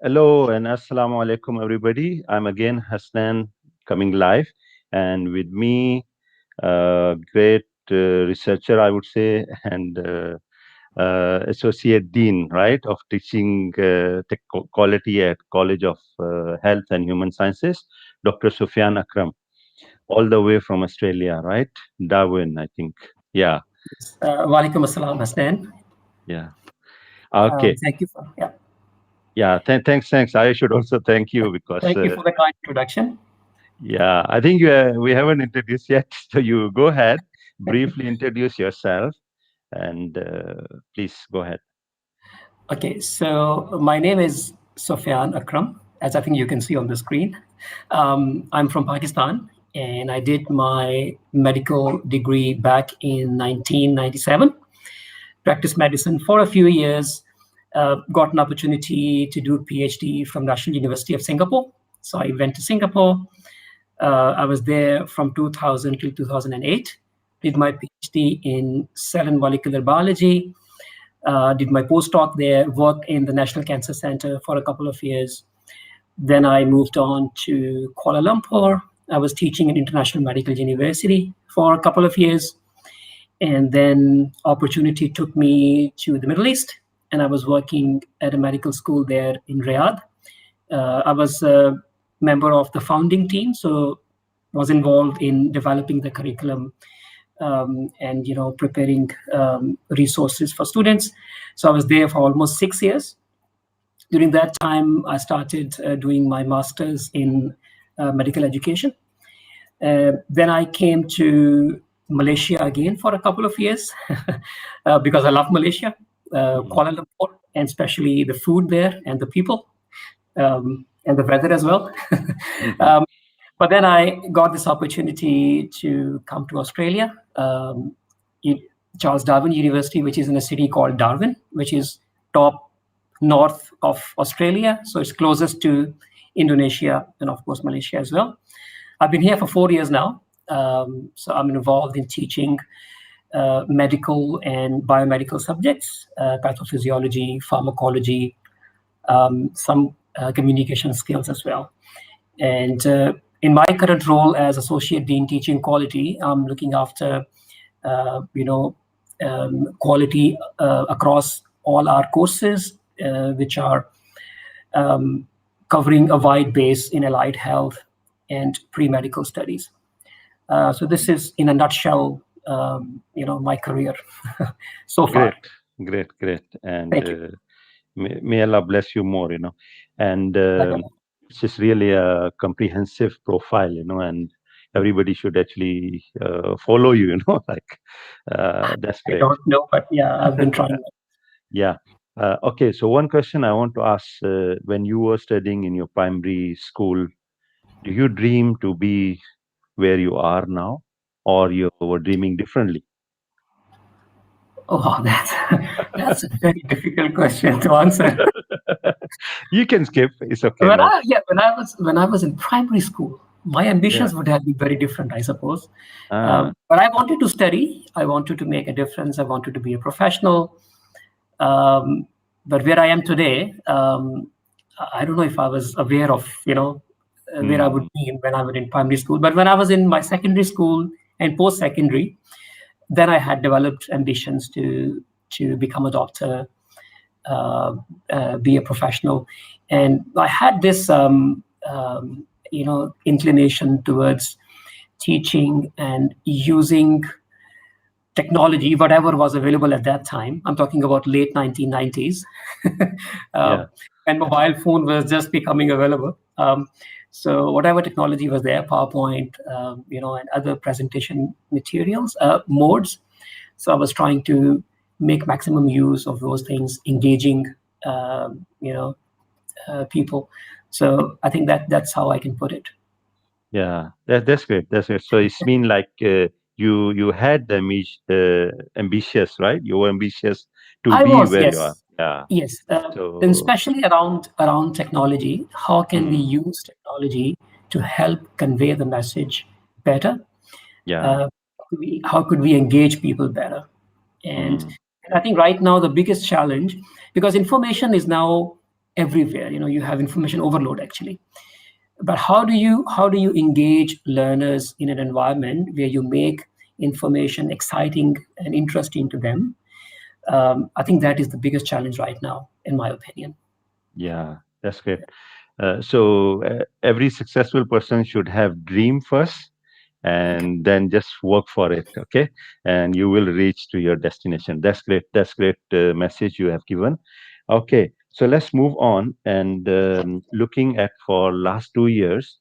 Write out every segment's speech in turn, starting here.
Hello and assalamu alaikum, everybody. I'm again Hasnan coming live, and with me, great researcher, I would say, and associate dean, right, of teaching quality at College of Health and Human Sciences, Dr. Sufyan Akram, all the way from Australia, right? Darwin, I think. Yeah, Walaikum assalam, Hasnan. yeah. Okay. Thank you for Yeah, thanks. I should also thank you because thank you for the kind introduction. yeah, I think we haven't introduced yet. So you go ahead, briefly introduce yourself, and please go ahead. Okay, so my name is Sufyan Akram, as I think you can see on the screen. I'm from Pakistan, and I did my medical degree back in 1997. Practiced medicine for a few years. Got an opportunity to do a PhD from National University of Singapore. So I went to Singapore. I was there from 2000 to 2008. Did my PhD in cell and molecular biology. Did my postdoc there, worked in the National Cancer Center for a couple of years. Then I moved on to Kuala Lumpur. I was teaching at International Medical University for a couple of years. And then opportunity took me to the Middle East, and I was working at a medical school there in Riyadh. I was a member of the founding team, so was involved in developing the curriculum and preparing resources for students. So I was there for almost 6 years. During that time, I started doing my master's in medical education. Then I came to Malaysia again for a couple of years because I love Malaysia, Kuala Lumpur, and especially the food there and the people and the weather as well. But then I got this opportunity to come to Australia, Charles Darwin University, which is in a city called Darwin, which is top north of Australia. So it's closest to Indonesia and, of course, Malaysia as well. I've been here for 4 years now. So I'm involved in teaching medical and biomedical subjects, pathophysiology, pharmacology, some communication skills as well. And in my current role as Associate Dean Teaching Quality, I'm looking after, quality across all our courses, which are covering a wide base in allied health and pre-medical studies. So this is, in a nutshell, my career so far. Great. And Thank you. may Allah bless you more, And it's just really a comprehensive profile, and everybody should actually follow you, like that's great. I don't know, but yeah, I've been trying. Yeah. Okay, so one question I want to ask, when you were studying in your primary school, do you dream to be where you are now, or you were dreaming differently? Oh, that's a very difficult question to answer. You can skip. It's okay. When I was in primary school, my ambitions would have been very different, I suppose. But I wanted to study. I wanted to make a difference. I wanted to be a professional. But where I am today, I don't know if I was aware of, where I would be when I was in primary school. But when I was in my secondary school and post-secondary, then I had developed ambitions to become a doctor, be a professional, and I had this inclination towards teaching and using technology, whatever was available at that time. I'm talking about late 1990s, and mobile phone was just becoming available. So whatever technology was there, PowerPoint, and other presentation materials, modes. So I was trying to make maximum use of those things, engaging, people. So I think that's how I can put it. Yeah, that's great. That's great. So it's mean like you had the ambitious, right? You were ambitious to I be was, where yes. you are. Yeah. Yes, So and especially around technology. How can we use technology to help convey the message better? yeah. How could we engage people better? And I think right now the biggest challenge, because information is now everywhere. You have information overload actually. But how do you engage learners in an environment where you make information exciting and interesting to them? I think that is the biggest challenge right now, in my opinion. Yeah, that's great. So every successful person should have dream first Okay. and then just work for it, okay? And you will reach to your destination. That's great. That's great message you have given. Okay, so let's move on. And looking at for last 2 years,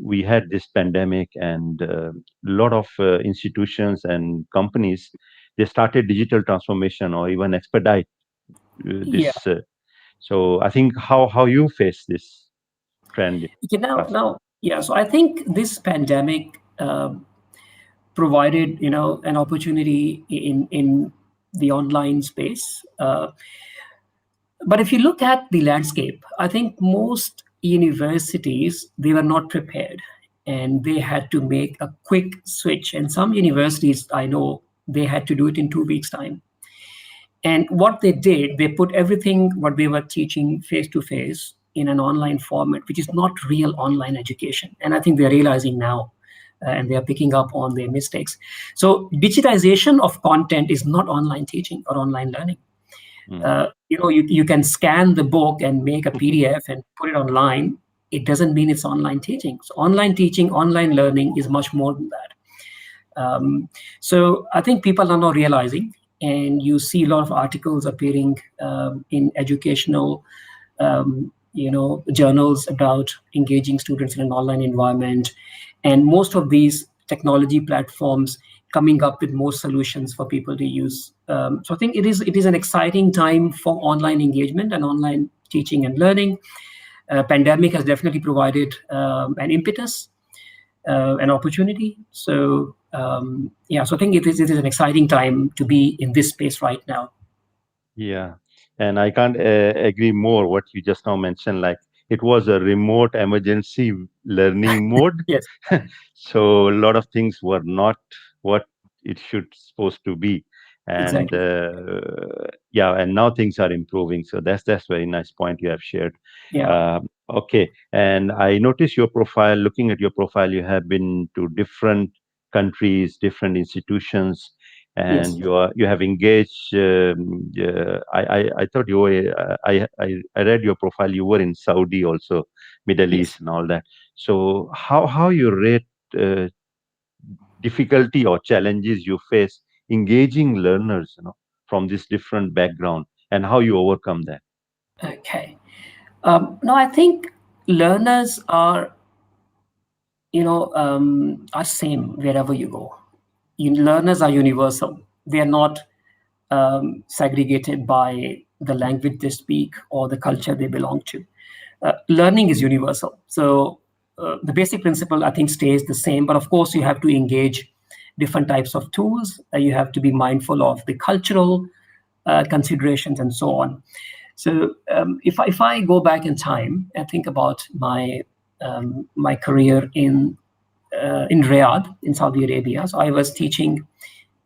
we had this pandemic, and a lot of institutions and companies, they started digital transformation or even expedite Yeah. this. So I think how you face this trend Okay, now, last. now, yeah. So I think this pandemic provided, an opportunity in the online space. But if you look at the landscape, I think most universities, they were not prepared, and they had to make a quick switch. And some universities, I know, they had to do it in 2 weeks' time. And what they did, they put everything what they were teaching face to face in an online format, which is not real online education. And I think they're realizing now, and they are picking up on their mistakes. So digitization of content is not online teaching or online learning. Mm. You can scan the book and make a PDF and put it online. It doesn't mean it's online teaching. So online teaching, online learning is much more than that. So I think people are now realizing, and you see a lot of articles appearing in educational, journals about engaging students in an online environment, and most of these technology platforms coming up with more solutions for people to use. So I think it is an exciting time for online engagement and online teaching and learning. Pandemic has definitely provided an impetus, an opportunity. So yeah, so I think it is an exciting time to be in this space right now. Yeah, and I can't agree more what you just now mentioned. Like it was a remote emergency learning mode, Yes, so a lot of things were not what it should supposed to be, and exactly. yeah, and now things are improving. So that's very nice point you have shared. Yeah. Okay, and I noticed your profile. Looking at your profile, you have been to different countries, different institutions, and Yes. you have engaged. I thought you were. I read your profile. You were in Saudi also, Middle Yes. East, and all that. So how you rate uh, difficulty or challenges you face engaging learners, from this different background, and how you overcome that? Okay. No, I think learners are same wherever you go. Learners are universal. They are not segregated by the language they speak or the culture they belong to. Learning is universal. So the basic principle, I think, stays the same. But of course, you have to engage different types of tools. You have to be mindful of the cultural considerations and so on. So if I go back in time and think about my career in Riyadh, in Saudi Arabia. So I was teaching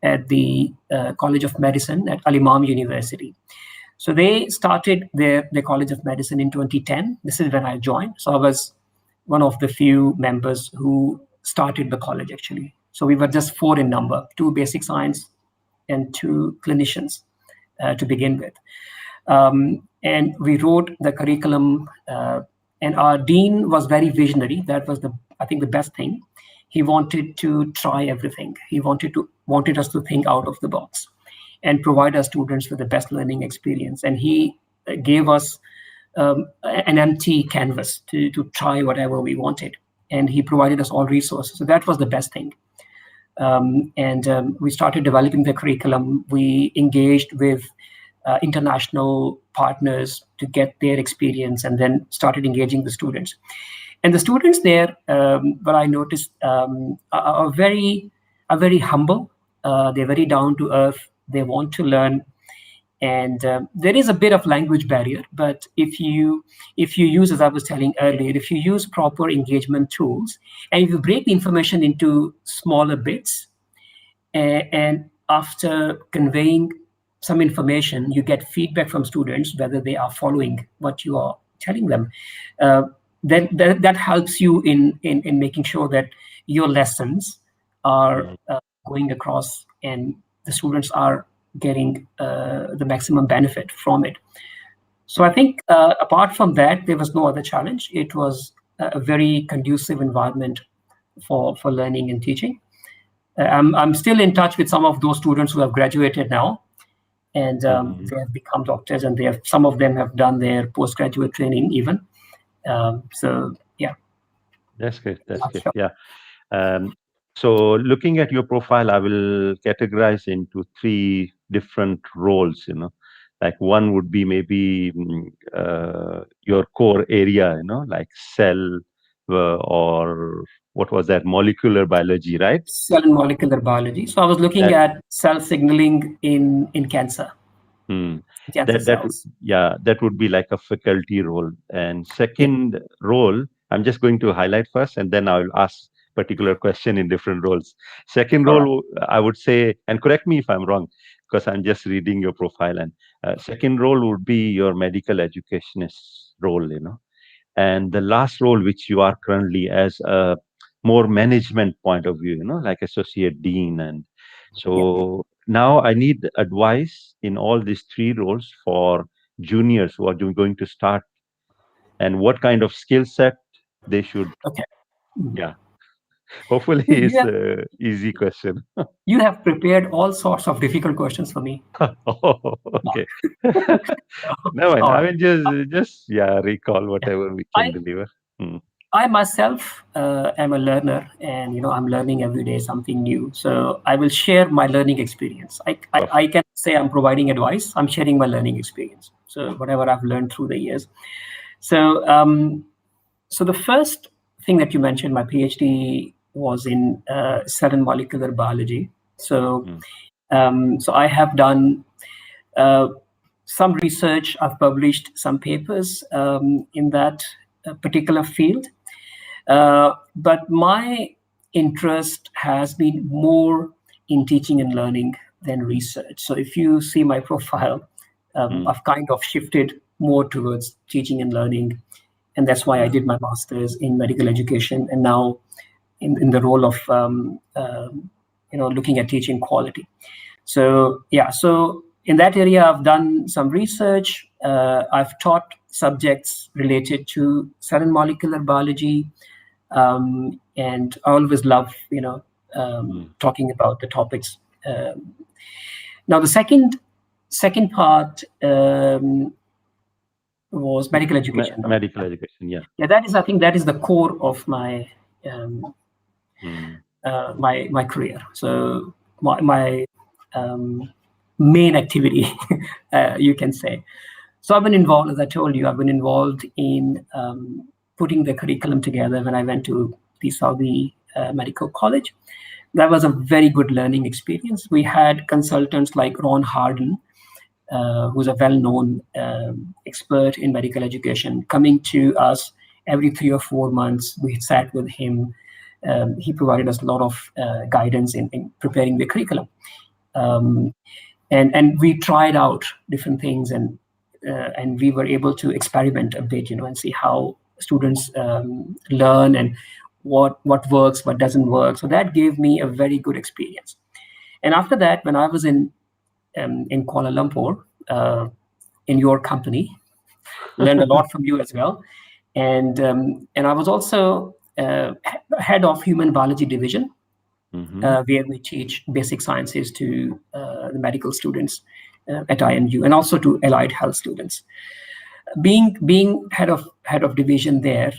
at the College of Medicine at Al Imam University. So they started their College of Medicine in 2010. This is when I joined. So I was one of the few members who started the college actually. So we were just four in number, two basic science and two clinicians to begin with. And we wrote the curriculum, and our dean was very visionary. That was I think, the best thing. He wanted to try everything. He wanted us to think out of the box and provide our students with the best learning experience. And he gave us an empty canvas to try whatever we wanted. And he provided us all resources. So that was the best thing. And we started developing the curriculum. We engaged with international partners to get their experience, and then started engaging the students. And the students there, what I noticed, are very humble. They're very down to earth. They want to learn, and there is a bit of language barrier. But if you use, as I was telling earlier, if you use proper engagement tools, and if you break the information into smaller bits, and after conveying some information, you get feedback from students whether they are following what you are telling them. Uh, then that helps you in making sure that your lessons are mm, going across and the students are getting the maximum benefit from it. So I mm. think apart from that, there was no other challenge. It was a very conducive environment for learning and teaching. I'm still in touch with some of those students who have graduated now, and Mhm. they have become doctors, and they have some of them have done their postgraduate training even. So yeah, That's good. That's not good. sure. Yeah. Um, so looking at your profile, I will categorize into three different roles, like one would be maybe your core area, like cell or what was that, molecular biology, right? Cell and molecular biology. So I was looking That at cell signaling in cancer, Hmm. cancer That cells. yeah, that would be like a faculty role. And Yeah. second role, I'm just going to highlight first, and then I'll ask particular question in different roles. Second All right. role, I would say, and correct me if I'm wrong, because I'm just reading your profile. And second role would be your medical educationist role, and the last role which you are currently as a more management point of view, like associate dean. And Yeah. so now I need advice in all these three roles for juniors who are going to start, and what kind of skill set they should. Okay. Yeah, hopefully You, you it's have a easy question. you have prepared all sorts of difficult questions for me. Oh, okay. No, All I right. mean, just yeah, recall whatever we can I deliver. Hmm. I myself am a learner, and I'm learning every day something new. So I will share my learning experience. I Perfect. can say I'm providing advice. I'm sharing my learning experience. So whatever I've learned through the years. So so the first thing that you mentioned, my PhD was in cell and molecular biology. So Mm, so I have done uh, some research. I've published some papers in that particular field. But my interest has been more in teaching and learning than research. So if you see my profile, mm, I've kind of shifted more towards teaching and learning. And that's why I yeah. did my master's in medical education and now in the role of looking at teaching quality. So yeah, so in that area, I've done some research. I've taught subjects related to cell and molecular biology, and I always love Mm. talking about the topics. Um, Now the second part was medical education, right? Medical education, yeah. Yeah, that is, I think that is the core of my um, Mm, my career. So my um, main activity, you can say. So I've been involved, as I told you, I've been involved in putting the curriculum together when I went to the Saudi Medical College. That was a very good learning experience. We had consultants like Ron Harden, who's a well-known expert in medical education, coming to us every 3 or 4 months. We sat with him. He provided us a lot of guidance in preparing the curriculum. mm, Um, and we tried out different things, and we were able to experiment a bit, and see how students learn and what works, what doesn't work. So that gave me a very good experience. And after that, when I was in Kuala Lumpur, in your company, learned a lot from you as well, and I was also head of human biology division, mhm, where we teach basic sciences to the medical students at IMU and also to allied health students. Being head of division there,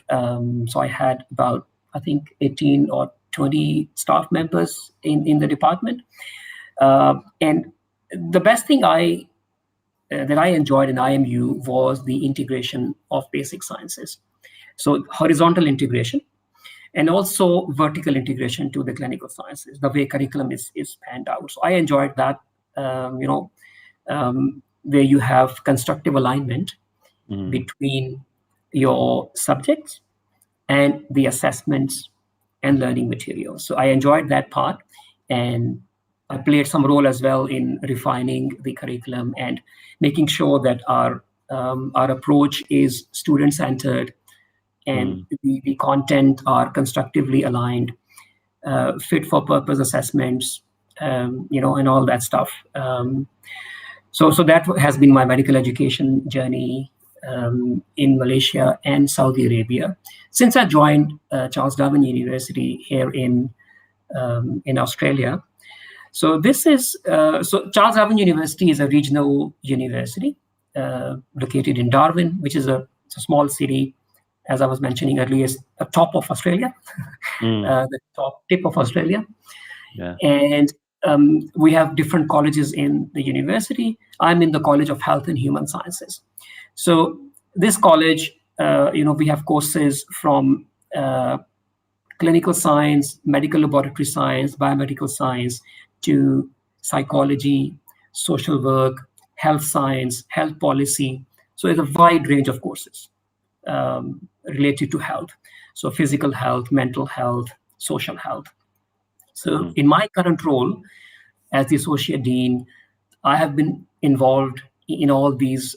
so I had about, I think, 18 or 20 staff members in the department, and the best thing that I enjoyed in IMU was the integration of basic sciences. So horizontal integration and also vertical integration to the clinical sciences, the way curriculum is panned out. So I enjoyed that, where you have constructive alignment mm, between your subjects and the assessments and learning materials. So I enjoyed that part. And I played some role as well in refining the curriculum and making sure that our approach is student centered and Mm, the content are constructively aligned, fit for purpose assessments, and all that stuff. So that has been my medical education journey in Malaysia and Saudi Arabia. Since I joined Charles Darwin University here in Australia, so Charles Darwin University is a regional university located in Darwin, which is it's a small city, as I was mentioning earlier, is the top of Australia, mm, the top tip of Australia. yeah. And we have different colleges in the university. I'm in the College of Health and Human Sciences. So this college, we have courses from clinical science, medical laboratory science, biomedical science, to psychology, social work, health science, health policy. So it's a wide range of courses related to health. So physical health, mental health, social health. So Mm, in my current role as the associate dean, I have been involved in all these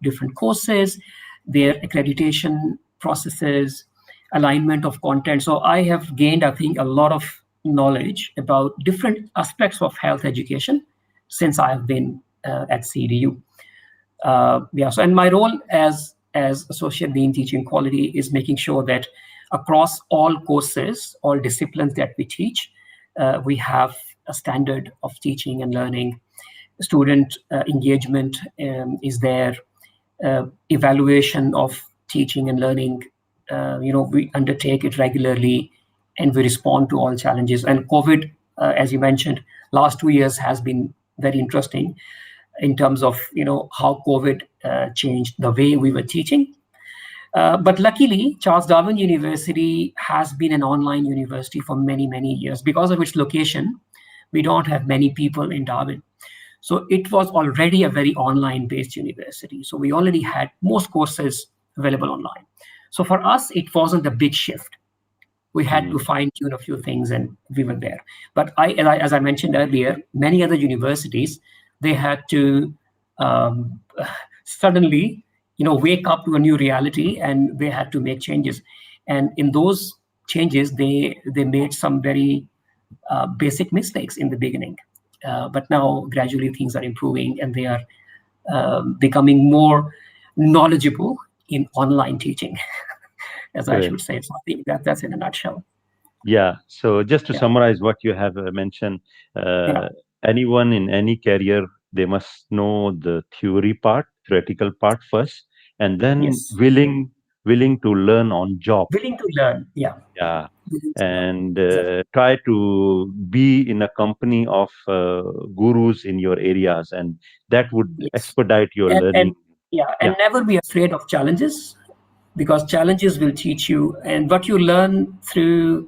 different courses, their accreditation processes, alignment of content. So I have gained, I think, a lot of knowledge about different aspects of health education since I have been at CDU. Yeah. So, and my role as associate dean teaching quality is making sure that across all courses, all disciplines that we teach, we have a standard of teaching and learning. Student engagement is there, evaluation of teaching and learning. We undertake it regularly, and we respond to all challenges. And COVID, as you mentioned, last 2 years has been very interesting in terms of how COVID changed the way we were teaching. But luckily, Charles Darwin University has been an online university for many, many years. Because of its location, we don't have many people in Darwin. So it was already a very online based university. So we already had most courses available online. So for us, it wasn't a big shift. We had to mm, fine tune a few things and we were there. But as I mentioned earlier, many other universities, they had to um, suddenly, wake up to a new reality and they had to make changes. And in those changes, they made some very basic mistakes in the beginning. But now gradually things are improving and they are becoming more knowledgeable in online teaching, as I great. should say. So I think that's in a nutshell. Yeah. So just to Yeah. summarize what you have mentioned, Yeah. uh, anyone in any career, they must know the theoretical part first, and then Yes. willing to learn on job. Willing to learn. Yeah. Yeah. Willing to learn. And Exactly. try to be in a company of gurus in your areas, and that would Yes. expedite your And learning. yeah, Yeah. and never be afraid of challenges, because challenges will teach you, and what you learn through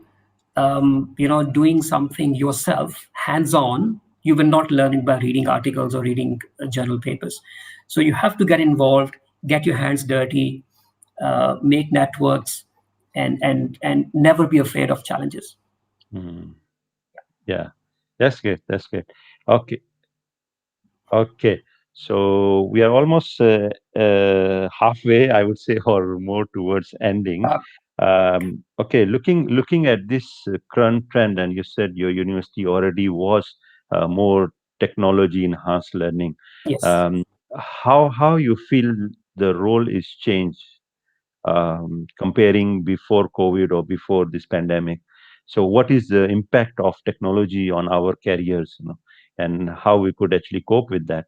doing something yourself hands on, you will not learn it by reading articles or reading journal papers. So you have to get involved, get your hands dirty, make networks, and never be afraid of challenges. Mm, yeah. That's good. That's good. Okay. Okay, so we are almost halfway, I would say, or more towards ending. uh, Okay, looking at this current trend, and you said your university already was more technology enhanced learning. yes. Um, how you feel the role is changed comparing before COVID or before this pandemic? So, what is the impact of technology on our careers, and how we could actually cope with that?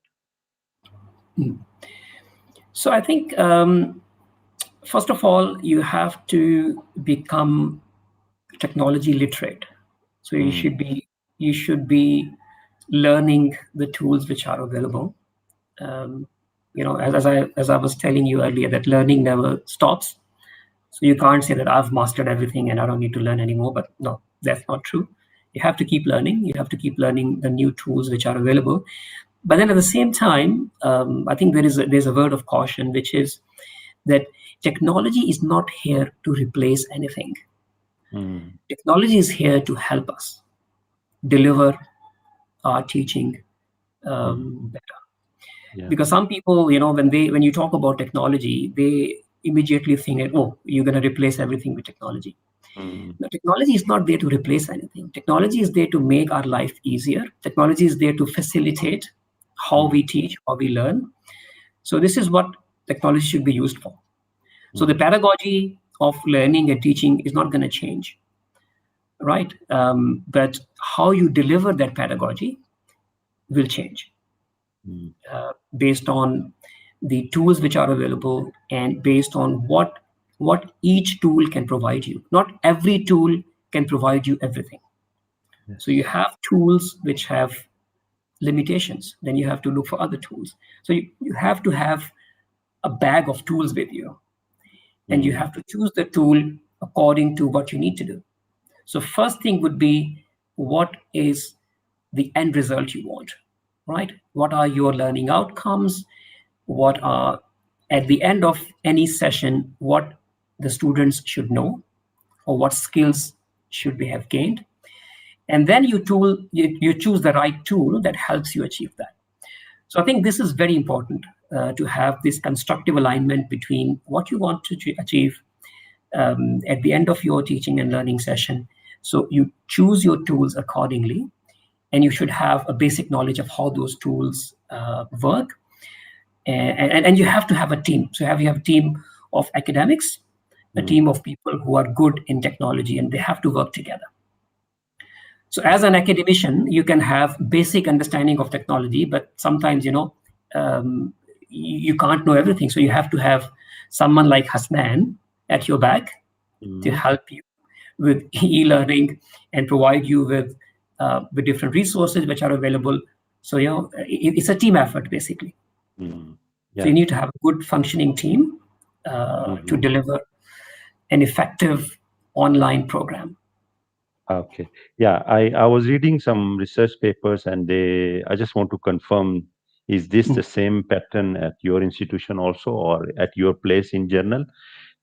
Mm. So I think, first of all, you have to become technology literate. So Mm, you should be learning the tools which are available. Um, as I was telling you earlier, that learning never stops. So you can't say that I've mastered everything and I don't need to learn anymore. But no, that's not true. You have to keep learning. You have to keep learning the new tools which are available. But then at the same time, I think there's a word of caution, which is that technology is not here to replace anything. mm, Technology is here to help us deliver our teaching Mm. better. Yeah. Because some people, when you talk about technology, they immediately think, oh, you're going to replace everything with technology. Mm. The technology is not there to replace anything. Technology is there to make our life easier. Technology is there to facilitate how Mm. we teach, how we learn. So this is what technology should be used for. So the Mm. pedagogy of learning and teaching is not going to change, right? But how you deliver that pedagogy will change Mm. based on the tools which are available and based on what each tool can provide you. Not every tool can provide you everything. So you Yes. have tools which have limitations. Then you have to look for other tools. So you have to have a bag of tools with you, and you Mm. have to choose the tool according to what you need to do. So first thing would be, what is the end result you want, right? What are your learning outcomes? What are, at the end of any session, what the students should know, or what skills should they have gained? And then you choose the right tool that helps you achieve that. So I think this is very important, to have this constructive alignment between what you want to achieve at the end of your teaching and learning session. So you choose your tools accordingly, and you should have a basic knowledge of how those tools work. And you have to have a team. So you have a team of academics, a Mm. team of people who are good in technology, and they have to work together. So as an academician, you can have basic understanding of technology, but sometimes, um, you can't know everything. So you have to have someone like Hasnan at your back to Mm. help you with e-learning and provide you with different resources which are available. So it's a team effort basically. Mm. So you Yeah. need to have a good functioning team to Mhm. deliver an effective online program. Okay. Yeah, I was reading some research papers and I just want to confirm, is this Mm. the same pattern at your institution also or at your place in general?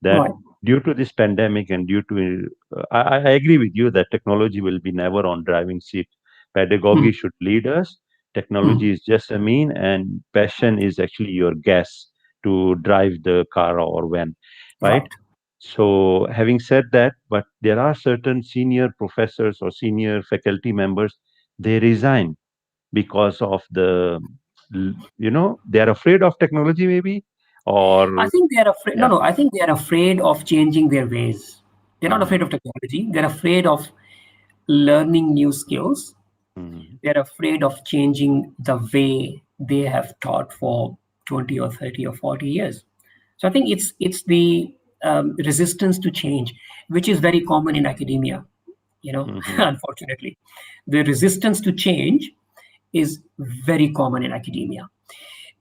That Right. due to this pandemic and due to, I agree with you that technology will be never on driving seat. Mm. Pedagogy should lead us. Technology Mm. is just a mean, and passion is actually your gas to drive the car or van, right? Right. So, having said that, but there are certain senior professors or senior faculty members, they resign because of they are afraid of technology, maybe, I or think they are afraid. No, yeah. no. I think they are afraid of changing their ways. They're not Uh, afraid of technology. They're afraid of learning new skills. mm, They're afraid of changing the way they have taught for 20 or 30 or 40 years. So I think it's the resistance to change, which is very common in academia. mhm, Unfortunately, the resistance to change is very common in academia,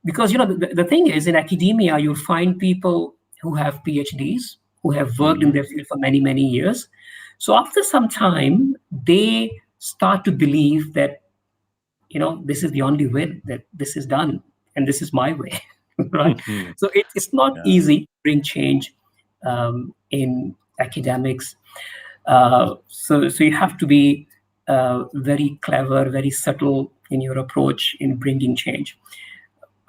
because the thing is, in academia you'll find people who have PhDs, who have worked in mhm, their field for many many years. So after some time they start to believe that this is the only way that this is done, and this is my way. Right? mhm. So it's not Yeah. easy to bring change in academics. So you have to be very clever, very subtle in your approach in bringing change.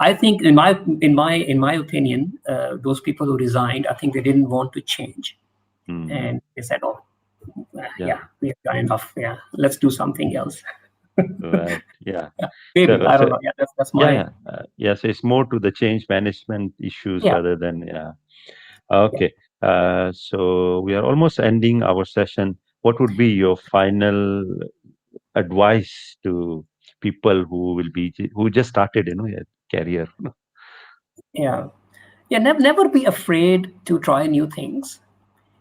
I think, in my opinion, those people who resigned, I think they didn't want to change, Mm, and they said, "Oh, yeah. yeah, we've done enough. Yeah, let's do something else." Right. Yeah. Yeah, maybe, So, I so don't know. Yeah, that's yeah, my. yeah. Yes, it's more to the change management issues Yeah, rather than yeah. yeah, Okay. So we are almost ending our session. What would be your final advice to people who just started, a career? yeah, yeah. Never be afraid to try new things.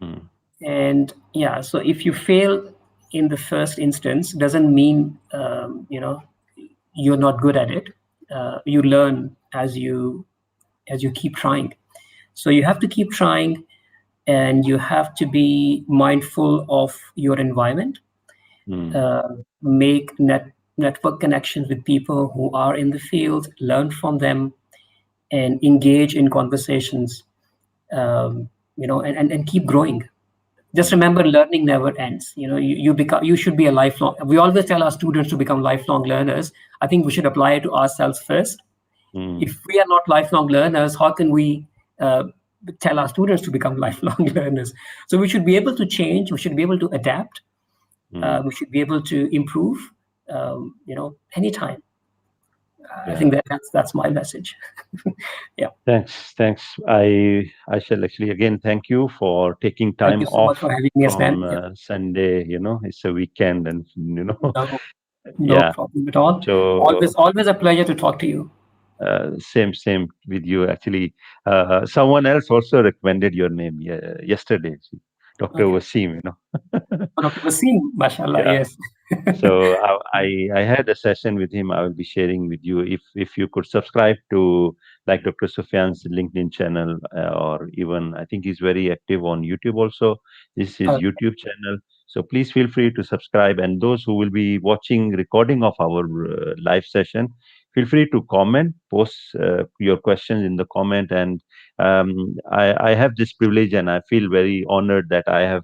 Mm, And yeah, so if you fail in the first instance, doesn't mean you're not good at it. You learn as you keep trying. So you have to keep trying, and you have to be mindful of your environment. mm, Uh, make network connections with people who are in the field, learn from them, and engage in conversations. And keep growing. just remember, learning never ends. You should be a lifelong. We always tell our students to become lifelong learners. I think we should apply it to ourselves first. Mm, If we are not lifelong learners, how can we uh, tell our students to become lifelong learners? So we should be able to change. We should be able to adapt. mm. We should be able to improve. Anytime. I Yeah. think that's my message. Yeah. Thanks. Thanks. I shall actually again thank you for taking Thank time you so much off for having me, from Aslan. Yeah. Sunday. It's a weekend, and No, no yeah. problem at all. So Always a pleasure to talk to you. same with you. Actually, someone else also recommended your name yesterday. Dr. Okay. Wasim. Dr. Wasim, mashallah, Yeah. yes. So I had a session with him. I will be sharing with you if you could subscribe to like Dr. Sufyan's LinkedIn channel, or even I think he's very active on YouTube also. This is his Okay. YouTube channel. So please feel free to subscribe. And those who will be watching recording of our live session, feel free to comment, post your questions in the comment. And I have this privilege, and I feel very honored that I have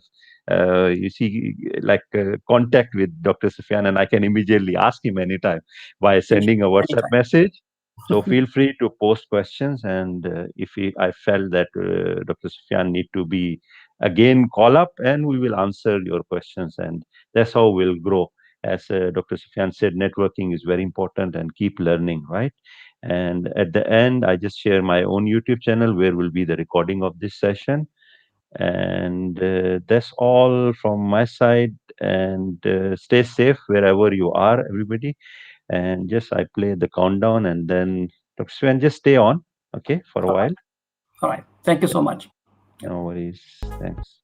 you see, like contact with Dr. Sufyan, and I can immediately ask him anytime by sending a WhatsApp Anytime. message. So feel free to post questions, and I felt that Dr. Sufyan need to be again call up, and we will answer your questions, and that's how we'll grow. As Dr. Sufyan said, networking is very important, and keep learning, right? And at the end, I just share my own YouTube channel where will be the recording of this session, and that's all from my side. And stay safe wherever you are, everybody. And just I play the countdown, and then Dr. Sven, just stay on, okay, for a All right. while. All right. Thank you Yeah, so much. no worries. Thanks.